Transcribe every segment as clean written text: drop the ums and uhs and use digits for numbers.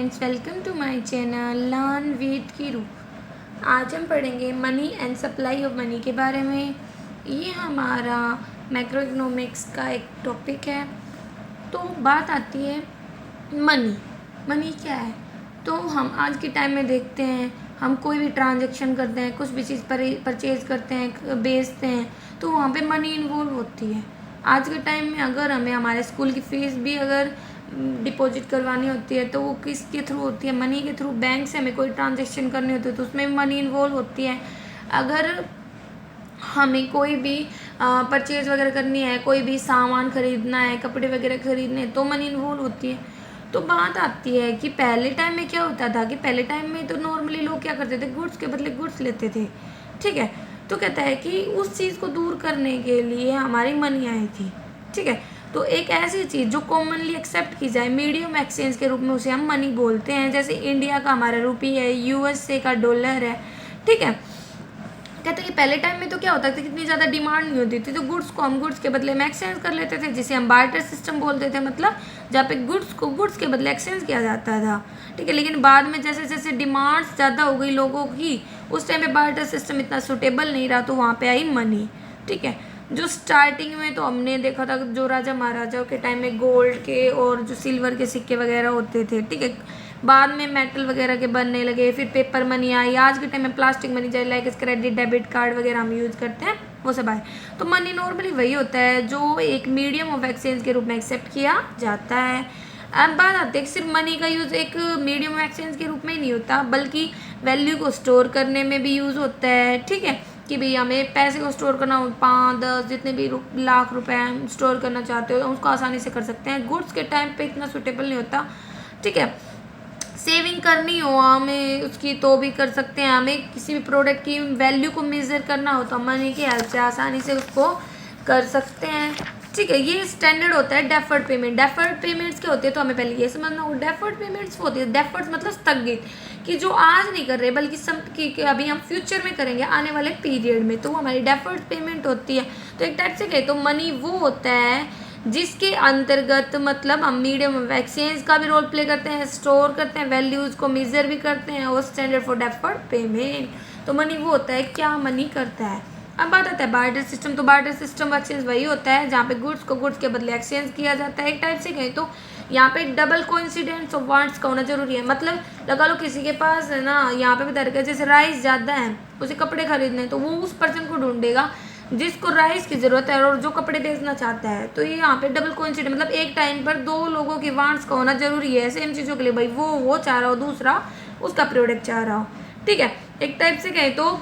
Friends, welcome to my channel learn with Keeru. आज हम पढ़ेंगे money and supply of money के बारे में। ये हमारा मैक्रो इकोनॉमिक्स का एक टॉपिक है। तो बात आती है मनी। मनी क्या है? तो हम आज के टाइम में देखते हैं, हम कोई भी ट्रांजैक्शन करते हैं, कुछ भी चीज़ परचेज करते हैं, बेचते हैं, तो वहाँ पे मनी इन्वॉल्व होती है। आज के टाइम में अगर हमें हमारे स्कूल की फ़ीस भी अगर डिपॉजिट करवानी होती है तो वो किसके थ्रू होती है? मनी के थ्रू। बैंक से हमें कोई ट्रांजैक्शन करनी होती है तो उसमें मनी इन्वॉल्व होती है। अगर हमें कोई भी परचेज वगैरह करनी है, कोई भी सामान खरीदना है, कपड़े वगैरह खरीदने हैं, तो मनी इन्वॉल्व होती है। तो बात आती है कि पहले टाइम में क्या होता था कि पहले टाइम में तो नॉर्मली लोग क्या करते थे, गुड्स के बदले गुड्स लेते थे। ठीक है, तो कहता है कि उस चीज़ को दूर करने के लिए हमारी मनी आई थी। ठीक है, तो एक ऐसी चीज़ जो कॉमनली एक्सेप्ट की जाए मीडियम एक्सचेंज के रूप में, उसे हम मनी बोलते हैं। जैसे इंडिया का हमारा रुपी है, यूएसए का डॉलर है। ठीक है, कहते हैं कि पहले टाइम में तो क्या होता था, कितनी ज़्यादा डिमांड नहीं होती थी तो गुड्स को हम गुड्स के बदले में एक्सचेंज कर लेते थे, जिसे हम बार्टर सिस्टम बोलते थे। मतलब जहाँ पे गुड्स को गुड्स के बदले एक्सचेंज किया जाता था। ठीक है, लेकिन बाद में जैसे जैसे डिमांड्स ज़्यादा हो गई लोगों की, उस टाइम पे बार्टर सिस्टम इतना सूटेबल नहीं रहा, तो वहाँ पे आई मनी। ठीक है, जो स्टार्टिंग में तो हमने देखा था, जो राजा महाराजाओं के टाइम में गोल्ड के और जो सिल्वर के सिक्के वगैरह होते थे। ठीक है, बाद में मेटल वगैरह के बनने लगे, फिर पेपर मनी आई। आज के टाइम में प्लास्टिक मनी जैसे लाइक क्रेडिट डेबिट कार्ड वगैरह हम यूज़ करते हैं, वो सब आए। तो मनी नॉर्मली वही होता है जो एक मीडियम ऑफ एक्सचेंज के रूप में एक्सेप्ट किया जाता है। अब बात आती है कि सिर्फ मनी का यूज़ एक मीडियम ऑफ एक्सचेंज के रूप में ही नहीं होता, बल्कि वैल्यू को स्टोर करने में भी यूज़ होता है। ठीक है, कि भाई हमें पैसे को स्टोर करना हो, 5-10 जितने भी लाख रुपए हम स्टोर करना चाहते हो उसको आसानी से कर सकते हैं। गुड्स के टाइम पे इतना सूटेबल नहीं होता। ठीक है, सेविंग करनी हो हमें उसकी तो भी कर सकते हैं। हमें किसी भी प्रोडक्ट की वैल्यू को मेज़र करना हो तो मनी की हेल्प से आसानी से उसको कर सकते हैं। ठीक है, ये स्टैंडर्ड होता है डेफर्ड पेमेंट। डेफर्ड पेमेंट्स क्या होते हैं तो हमें पहले ये समझना होगा। डेफर्ड पेमेंट्स होती है, डेफर्ड मतलब स्थगित, कि जो आज नहीं कर रहे बल्कि कि अभी हम फ्यूचर में करेंगे आने वाले पीरियड में, तो वो हमारी डेफर्ड पेमेंट होती है। तो एक टाइप से कहे तो मनी वो होता है जिसके अंतर्गत मतलब हम मीडियम ऑफ एक्सचेंज का भी रोल प्ले करते हैं, स्टोर करते हैं, वैल्यूज़ को मेजर भी करते हैं, और स्टैंडर्ड फॉर डेफर्ड पेमेंट। तो मनी वो होता है क्या मनी करता है। अब बात आता है बार्टर सिस्टम। तो बार्टर सिस्टम एक्सचेंज वही होता है जहाँ पे गुड्स को गुड्स के बदले एक्सचेंज किया जाता है। एक टाइप से कहें तो यहाँ पे डबल कोइंसिडेंस ऑफ वांट्स का होना जरूरी है। मतलब लगा लो किसी के पास है ना, यहाँ पे बता रखा है जैसे राइस ज़्यादा है, उसे कपड़े खरीदने, तो वो उस पर्सन को ढूंढेगा जिसको राइस की ज़रूरत है और जो कपड़े बेचना चाहता है। तो ये यहाँ पे डबल कोइंसिडेंस मतलब एक टाइम पर दो लोगों की वांट्स का होना जरूरी है सेम चीज़ों के लिए। भाई वो चाह रहा हो, दूसरा उसका प्रोडक्ट चाह रहा हो। ठीक है, एक टाइप से कहें तो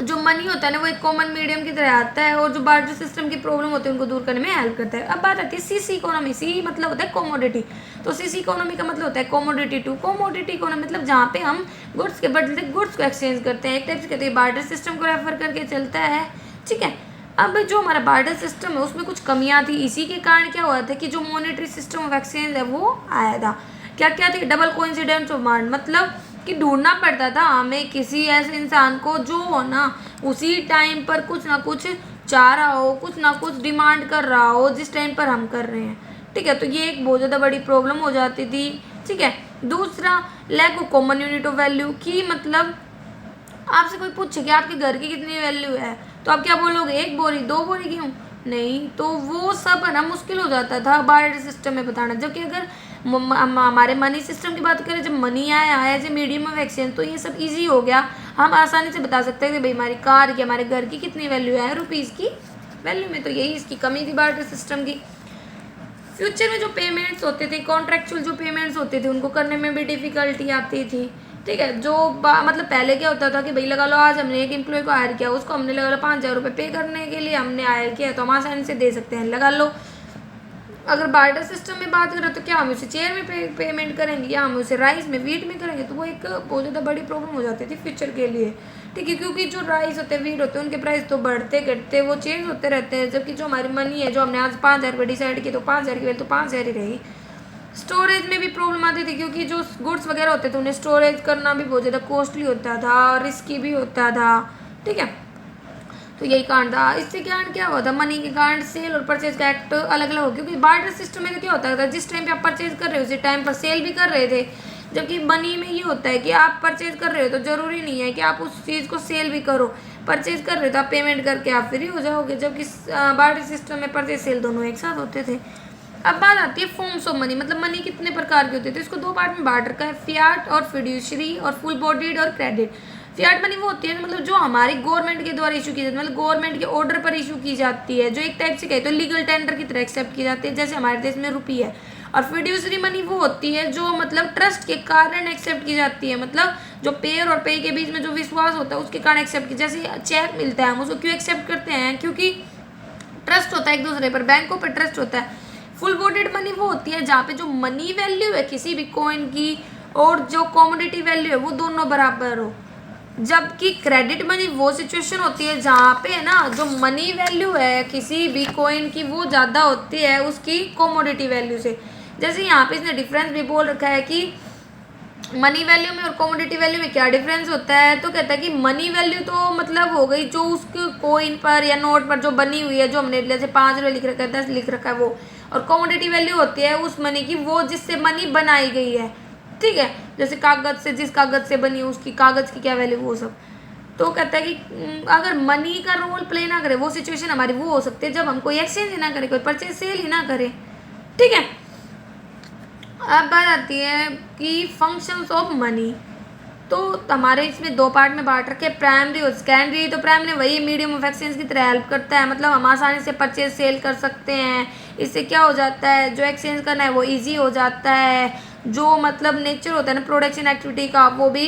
जो मनी होता है ना वो एक कॉमन मीडियम की तरह आता है और जो बार्टर सिस्टम की प्रॉब्लम होती है उनको दूर करने में हेल्प करता है। अब बात आती है सीसी इकोनॉमी। सी मतलब होता है कमोडिटी। तो सीसी इकोनॉमी का मतलब होता है कमोडिटी टू। कमोडिटी इकोनॉमी मतलब जहाँ पे हम गुड्स के बदले गुड्स को एक्सचेंज करते हैं। एक टाइप से कहते हैं बार्टर सिस्टम को रेफर करके चलता है। ठीक है, अब जो हमारा बार्टर सिस्टम है उसमें कुछ कमियां थी। इसी के कारण क्या हुआ था कि जो मॉनेटरी सिस्टम ऑफ एक्सचेंज है वो आया था। क्या क्या थी? डबल कोइंसिडेंस ऑफ वांट, मतलब कि ढूंढना पड़ता था हमें किसी ऐसे इंसान को जो हो ना उसी टाइम पर कुछ ना कुछ चाह रहा हो, कुछ ना कुछ डिमांड कर रहा हो जिस टाइम पर हम कर रहे हैं। ठीक है, तो ये एक बहुत ज़्यादा बड़ी प्रॉब्लम हो जाती थी। ठीक है, दूसरा lack of common unit of value की, मतलब आपसे कोई पूछे कि आपके घर की कितनी वैल्यू है तो आप क्या बोलोगे? 1 बोरी, 2 बोरी गेहूँ? नहीं, तो वो सब है ना मुश्किल हो जाता था बार्टर सिस्टम में बताना। जबकि अगर हमारे मनी सिस्टम की बात करें, जब मनी आया as a medium of exchange, तो ये सब इजी हो गया। हम आसानी से बता सकते हैं कि भाई हमारी कार की, हमारे घर की कितनी वैल्यू है रुपीज़ की वैल्यू में। तो यही इसकी कमी थी बार्टर सिस्टम की। फ्यूचर में जो पेमेंट्स होते थे, कॉन्ट्रेक्चुअल जो पेमेंट्स होते थे, उनको करने में भी डिफ़िकल्टी आती थी। ठीक है, जो मतलब पहले क्या होता था कि भाई लगा लो आज हमने एक एम्प्लॉय को हायर किया, उसको हमने लगा लो 5,000 रुपये पे करने के लिए हमने हायर किया, तो हम आसानी से दे सकते हैं। लगा लो अगर बार्टर सिस्टम में बात करें तो क्या हम उसे चेयर में पेमेंट करेंगे या हम उसे राइस में, वीट में करेंगे, तो वो एक बहुत ज़्यादा बड़ी प्रॉब्लम हो जाती थी फ्यूचर के लिए। ठीक है, क्योंकि जो राइस होते हैं, वीट होते हैं, उनके प्राइस तो बढ़ते घटते वो चेंज होते रहते हैं। जबकि जो हमारी मनी है, जो हमने आज 5,000 रुपये डिसाइड की, तो 5,000 की वैल्यू तो 5,000 ही रहेगी। स्टोरेज में भी प्रॉब्लम आती थी क्योंकि जो गुड्स वगैरह होते थे उन्हें स्टोरेज करना भी बहुत ज़्यादा कॉस्टली होता था, रिस्की भी होता था। ठीक है, तो यही कारण था। इससे कारण क्या हुआ था? मनी के कारण सेल और परचेज का एक्ट अलग अलग हो, क्योंकि बार्टर सिस्टम में क्या होता था, जिस टाइम पे आप परचेज कर रहे हो उसी टाइम पर सेल भी कर रहे थे। जबकि मनी में ये होता है कि आप परचेज कर रहे हो तो ज़रूरी नहीं है कि आप उस चीज़ को सेल भी करो। परचेज कर रहे हो तो आप पेमेंट करके आप फ्री हो जाओगे, जबकि बार्टर सिस्टम में परचेज सेल दोनों एक साथ होते थे। अब बात आती है फॉर्म्स ऑफ मनी, मतलब मनी कितने प्रकार के होते थे। इसको दो पार्ट में बांट रखा है, फियाट और फिड्यूशरी और फुल बॉडीड और क्रेडिट। फियाट मनी वो होती है मतलब जो हमारी गवर्नमेंट के द्वारा इशू की जाती है, मतलब गवर्नमेंट के ऑर्डर पर इशू की जाती है, जो एक टाइप से कहे तो लीगल टेंडर की तरह एक्सेप्ट की जाती है, जैसे हमारे देश में रुपी है। और फिड्यूसरी मनी वो होती है जो मतलब ट्रस्ट के कारण एक्सेप्ट की जाती है, मतलब जो पेयर और पे के बीच में जो विश्वास होता है उसके कारण एक्सेप्ट की, जैसे चेक मिलता है हम उसको क्यों एक्सेप्ट करते हैं, क्योंकि ट्रस्ट होता है एक दूसरे पर, बैंकों पर ट्रस्ट होता है। फुल बॉडीड मनी वो होती है जहाँ पे जो मनी वैल्यू है किसी भी कॉइन की और जो कमोडिटी वैल्यू है वो दोनों बराबर हो। जबकि क्रेडिट मनी वो सिचुएशन होती है जहाँ पे ना जो मनी वैल्यू है किसी भी कॉइन की वो ज़्यादा होती है उसकी कमोडिटी वैल्यू से। जैसे यहाँ पे इसने डिफरेंस भी बोल रखा है कि मनी वैल्यू में और कमोडिटी वैल्यू में क्या डिफरेंस होता है, तो कहता है कि मनी वैल्यू तो मतलब हो गई जो उसके कॉइन पर या नोट पर जो बनी हुई है, जो हमने जैसे 5 रुपये लिख रखा है, 10 लिख रखा है वो। और कमोडिटी वैल्यू होती है उस मनी की वो जिससे मनी बनाई गई है, ठीक है, जैसे कागज से, जिस कागज से बनी है उसकी कागज की क्या वैल्यू वो सब। तो कहता है कि अगर मनी का रोल प्ले ना करे वो सिचुएशन हमारी वो हो सकती है जब हम कोई एक्सचेंज ही ना करें, कोई परचेज सेल ही ना करें, ठीक है। अब बात आती है कि फंक्शंस ऑफ मनी। तो हमारे इसमें दो पार्ट में बांट रखे, प्राइमरी और सेकेंडरी। तो प्राइमरी वही मीडियम ऑफ एक्सचेंज की तरह हेल्प करता है, मतलब हम आसानी से परचेज सेल कर सकते हैं। इससे क्या हो जाता है, जो एक्सचेंज करना है वो इजी हो जाता है, जो मतलब नेचर होता है ना प्रोडक्शन एक्टिविटी का वो भी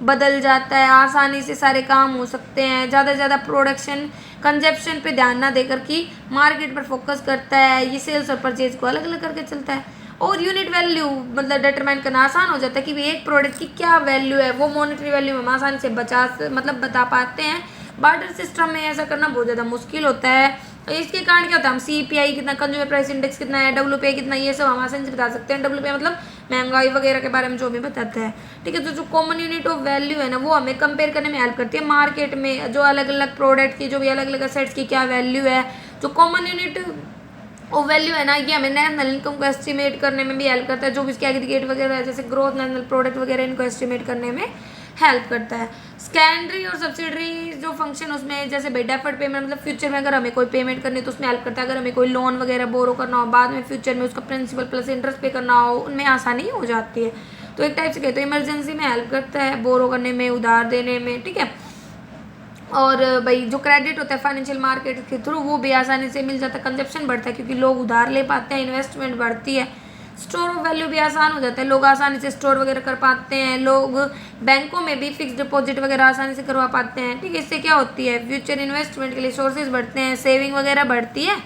बदल जाता है, आसानी से सारे काम हो सकते हैं। ज़्यादा से ज़्यादा प्रोडक्शन कंजप्शन पे ध्यान ना देकर कि मार्केट पर फोकस करता है, ये सेल्स और परचेज को अलग अलग करके चलता है। और यूनिट वैल्यू मतलब डिटरमाइन करना आसान हो जाता है कि एक प्रोडक्ट की क्या वैल्यू है, वो मॉनेटरी वैल्यू में हम आसानी से बता पाते हैं। बार्टर सिस्टम में ऐसा करना बहुत ज़्यादा मुश्किल होता है। इसके कारण क्या होता है, हम CPI कितना, कंज्यूमर प्राइस इंडेक्स कितना है, WPI कितना, ये सब हम आसानी से बता सकते हैं। WPI मतलब महंगाई वगैरह के बारे में जो हमें बताता है, ठीक है। तो जो कॉमन यूनिट ऑफ वैल्यू है ना वो हमें कंपेयर करने में हेल्प करती है मार्केट में, जो अलग अलग प्रोडक्ट की जो भी अलग अलग असेट्स की क्या वैल्यू है। जो कॉमन यूनिट वो वैल्यू है ना ये हमें नेशनल इनकम को एस्टिमेट करने में भी हेल्प करता है, जो भी इसके एग्रीगेट वगैरह है जैसे ग्रोथ, नेशनल प्रोडक्ट वगैरह, इनको एस्टिमेट करने में हेल्प करता है। सेकेंडरी और सब्सिडरी जो फंक्शन उसमें जैसे भाई डेफर्ड पेमेंट, मतलब फ्यूचर में अगर हमें कोई पेमेंट करनी है तो उसमें हेल्प करता है। अगर हमें कोई लोन वगैरह बोरो करना हो बाद में फ्यूचर में उसका प्रिंसिपल प्लस इंटरेस्ट पे करना हो, उनमें आसानी हो जाती है। तो एक टाइप से कहते हैं इमरजेंसी में हेल्प करता है, बोरो करने में, उधार देने में, ठीक है। और भाई जो क्रेडिट होता है फाइनेंशियल मार्केट के थ्रू वो भी आसानी से मिल जाता है, कंजप्शन बढ़ता है क्योंकि लोग उधार ले पाते हैं, इन्वेस्टमेंट बढ़ती है। स्टोर ऑफ वैल्यू भी आसान हो जाता है, लोग आसानी से स्टोर वगैरह कर पाते हैं, लोग बैंकों में भी फिक्स डिपॉजिट वगैरह आसानी से करवा पाते हैं, ठीक है। इससे क्या होती है, फ्यूचर इन्वेस्टमेंट के लिए सोर्सेज बढ़ते हैं, सेविंग वगैरह बढ़ती है।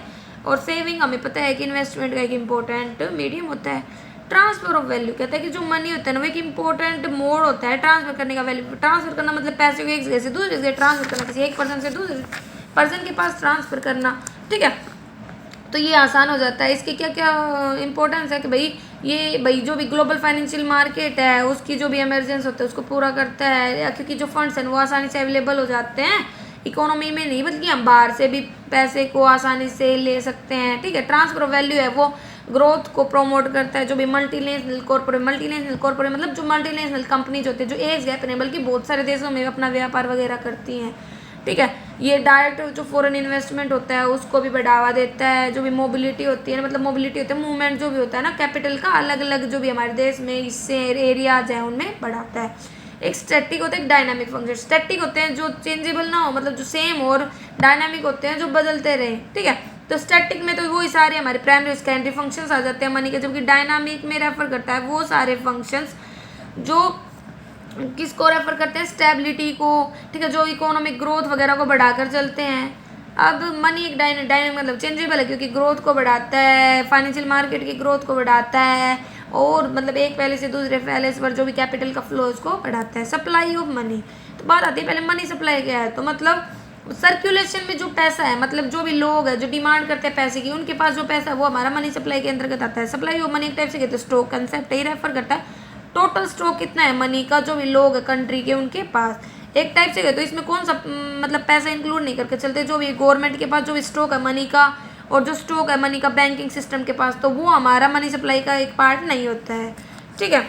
और सेविंग हमें पता है कि इन्वेस्टमेंट का एक इम्पोर्टेंट मीडियम होता है। ट्रांसफर ऑफ वैल्यू कहता है कि जो मनी होता है ना वो एक इंपॉर्टेंट मोड होता है ट्रांसफर करने का। वैल्यू ट्रांसफर करना मतलब पैसे को एक जगह से दूसरी जगह ट्रांसफर करना, किसी एक पर्सन से दूसरे पर्सन के पास ट्रांसफर करना, ठीक है। तो ये आसान हो जाता है। इसके क्या क्या इंपॉर्टेंस है कि भाई जो भी ग्लोबल फाइनेंशियल मार्केट है उसकी जो भी इमरजेंसी होता है उसको पूरा करता है, क्योंकि जो फंड्स हैं वो आसानी से अवेलेबल हो जाते हैं इकोनॉमी में, नहीं बल्कि हम बाहर से भी पैसे को आसानी से ले सकते हैं, ठीक है। ट्रांसफर ऑफ वैल्यू है वो ग्रोथ को प्रमोट करता है। जो भी मल्टीनेशनल कॉर्पोरेट मतलब जो मल्टीनेशनल कंपनीज होती है जो एक जगह पे नहीं बल्कि बहुत सारे देशों में अपना व्यापार वगैरह करती हैं, ठीक है। ये डायरेक्ट जो फॉरेन इन्वेस्टमेंट होता है उसको भी बढ़ावा देता है। जो भी मोबिलिटी होती है मतलब मोबिलिटी होता है मूवमेंट जो भी होता है ना कैपिटल का अलग अलग जो भी हमारे देश में इससे एरियाज हैं उनमें बढ़ाता है। एक स्टैटिक होता है, एक डायनामिक फंक्शन। स्टैटिक होते हैं जो चेंजेबल ना हो, मतलब जो सेम, और डायनामिक होते हैं जो बदलते रहे, ठीक है। तो स्टैटिक में तो वही सारे हमारे प्राइमरी और सेकेंडरी फंक्शंस आ जाते हैं मनी के, जबकि डायनामिक में रेफर करता है वो सारे फंक्शंस जो किसको रेफर करते हैं, स्टेबिलिटी को, ठीक है, जो इकोनॉमिक ग्रोथ वगैरह को बढ़ाकर चलते हैं। अब मनी एक डायनामिक मतलब चेंजेबल है क्योंकि ग्रोथ को बढ़ाता है, फाइनेंशियल मार्केट की ग्रोथ को बढ़ाता है, और मतलब एक पहले से दूसरे पहले पर जो भी कैपिटल का फ्लो उसको बढ़ाता है। सप्लाई ऑफ मनी, तो बात आती है पहले मनी सप्लाई क्या है, तो मतलब सर्कुलेशन में जो पैसा है, मतलब जो भी लोग है जो डिमांड करते हैं पैसे की उनके पास जो पैसा है वो हमारा मनी सप्लाई के अंतर्गत आता है। सप्लाई ऑफ मनी एक टाइप से कहते हैं स्टॉक कंसेप्ट ही रेफर करता है टोटल स्टॉक कितना है मनी का जो भी लोग है कंट्री के उनके पास, एक टाइप से कहते हैं। तो इसमें कौन सा मतलब पैसा इंक्लूड नहीं करके चलते, जो भी गवर्नमेंट के पास जो भी स्टॉक है मनी का और जो स्टॉक है मनी का बैंकिंग सिस्टम के पास, तो वो हमारा मनी सप्लाई का एक पार्ट नहीं होता है, ठीक है।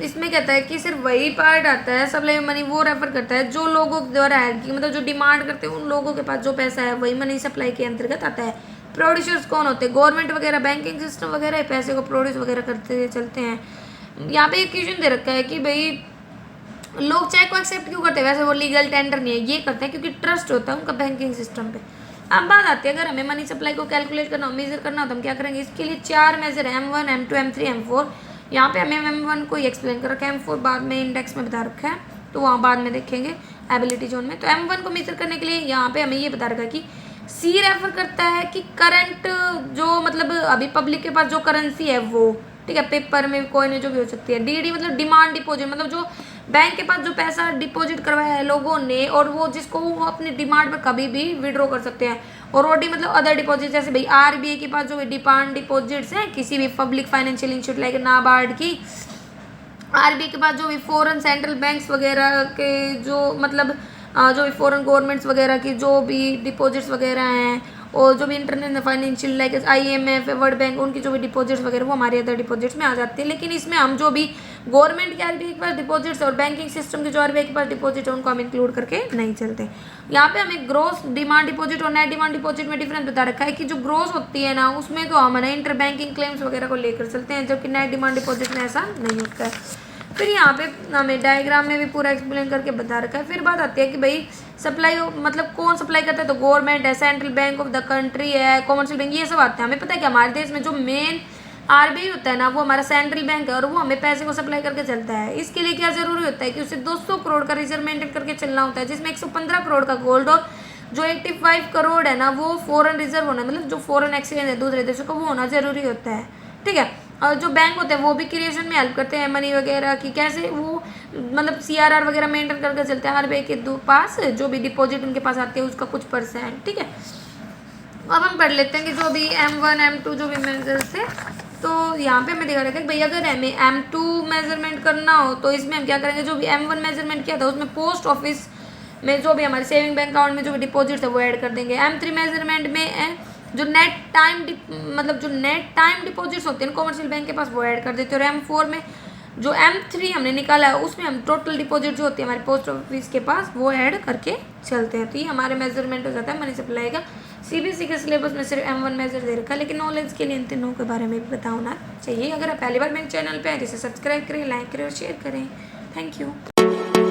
इसमें कहता है कि सिर्फ वही पार्ट आता है सप्लाई ऑफ मनी, वो रेफर करता है जो लोगों के द्वारा है कि मतलब जो डिमांड करते हैं उन लोगों के पास जो पैसा है वही मनी सप्लाई के अंतर्गत आता है। प्रोड्यूसर्स कौन होते हैं? गवर्नमेंट वगैरह, बैंकिंग सिस्टम वगैरह पैसे को प्रोड्यूस वगैरह करते चलते हैं। यहाँ पे एक क्वेश्चन दे रखा है कि भाई लोग चेक को एक्सेप्ट क्यों करते हैं? वैसे वो लीगल टेंडर नहीं है, ये करते हैं क्योंकि ट्रस्ट होता है उनका बैंकिंग सिस्टम पे। अब बात आती है अगर हमें मनी सप्लाई को कैलकुलेट करना हो, मेजर करना हो तो हम क्या करेंगे? इसके लिए 4 मेजर है, M1, M2, M3, M4। यहाँ पे हमें M1 को ही एक्सप्लेन कर रखा है, M4 बाद में इंडेक्स में बता रखा है, तो वहाँ बाद में देखेंगे एबिलिटी जोन में। तो M1 को मेजर करने के लिए यहाँ पे हमें ये बता रखा है कि C रेफर करता है कि करंट जो मतलब अभी पब्लिक के पास जो करेंसी है वो, ठीक है, पेपर में कोई जो भी हो सकती है। DD मतलब डिमांड डिपॉजिट, मतलब जो बैंक के पास जो पैसा डिपॉजिट करवाया है लोगों ने और वो जिसको वो अपनी डिमांड पर कभी भी विड्रॉ कर सकते हैं। और OD मतलब अदर डिपॉजिट, जैसे भाई RBI के पास जो डिमांड डिपॉजिट्स हैं किसी भी public financial institute like NABARD की, RBI के पास जो भी फॉरेन सेंट्रल बैंक्स वगैरह के जो मतलब जो भी फॉरेन गवर्नमेंट्स वगैरह की जो भी डिपॉजिट्स वगैरह हैं और जो भी international financial like IMF, world bank, उनकी जो भी डिपॉजिट्स वगैरह वो हमारे अदर डिपॉजिट्स में आ जाती है। लेकिन इसमें हम जो भी गवर्नमेंट के RBI के पास डिपॉजिट्स और बैंकिंग सिस्टम के जो RBI के पास डिपॉजिट है उनको हम इंक्लूड करके नहीं चलते। यहाँ पे हमें ग्रोस डिमांड डिपॉजिट और नेट डिमांड डिपॉजिट में डिफरेंस बता रखा है कि जो ग्रोस होती है ना उसमें तो हम इंटर बैंकिंग क्लेम्स वगैरह को लेकर चलते हैं, जबकि नेट डिमांड डिपॉजिट में ऐसा नहीं होता है। फिर यहाँ पे हमें डायग्राम में भी पूरा एक्सप्लेन करके बता रखा है। फिर बात आती है कि भाई सप्लाई मतलब कौन सप्लाई करता है? तो गवर्नमेंट है, central bank of the country है, कॉमर्शियल बैंक, ये सब आते हैं। हमें पता है कि हमारे देश में जो मेन RBI होता है ना वो हमारा सेंट्रल बैंक है और वो हमें पैसे को सप्लाई करके चलता है। इसके लिए क्या जरूरी होता है कि उसे 200 करोड़ का रिजर्व मेंटेन करके चलना होता है, जिसमें 115 करोड़ का गोल्ड और जो 85 करोड़ है ना वो फॉरेन रिजर्व होना, मतलब जो फॉरेन एक्सचेंज है दूसरे देशों का, वो होना जरूरी होता है, ठीक है। और जो बैंक होते हैं वो भी क्रिएशन में हेल्प करते हैं मनी वगैरह की, कैसे वो मतलब CRR वगैरह मेंटेन करके चलते हैं RBI के पास जो भी डिपॉजिट उनके पास आती है उसका कुछ %, ठीक है। अब हम पढ़ लेते हैं कि जो भी M1, M2 जो भी मेजर्स थे, तो यहाँ पे हमें दिखा रखा है भाई अगर हमें M2 मेजरमेंट करना हो तो इसमें हम क्या करेंगे? जो भी M1 मेजरमेंट किया था उसमें पोस्ट ऑफिस में जो भी हमारे सेविंग बैंक अकाउंट में जो भी डिपॉजिट है वो ऐड कर देंगे। M3 मेजरमेंट में जो नेट टाइम डिपॉजिट्स होते हैं कॉमर्शियल बैंक के पास वो ऐड कर देते हैं। और M4 में जो M3 हमने निकाला है उसमें हम टोटल डिपॉजिट जो होती है हमारे पोस्ट ऑफिस के पास वो ऐड करके चलते हैं। तो ये हमारे मेजरमेंट हो जाता है मनी सप्लाई का। CBSE के सिलेबस में सिर्फ M1 मेजर दे रखा है, लेकिन नॉलेज के लिए इन तीनों के बारे में भी पता होना चाहिए। अगर आप पहली बार मेरे चैनल पर आए तो इसे सब्सक्राइब करें, लाइक करें और शेयर करें। Thank you.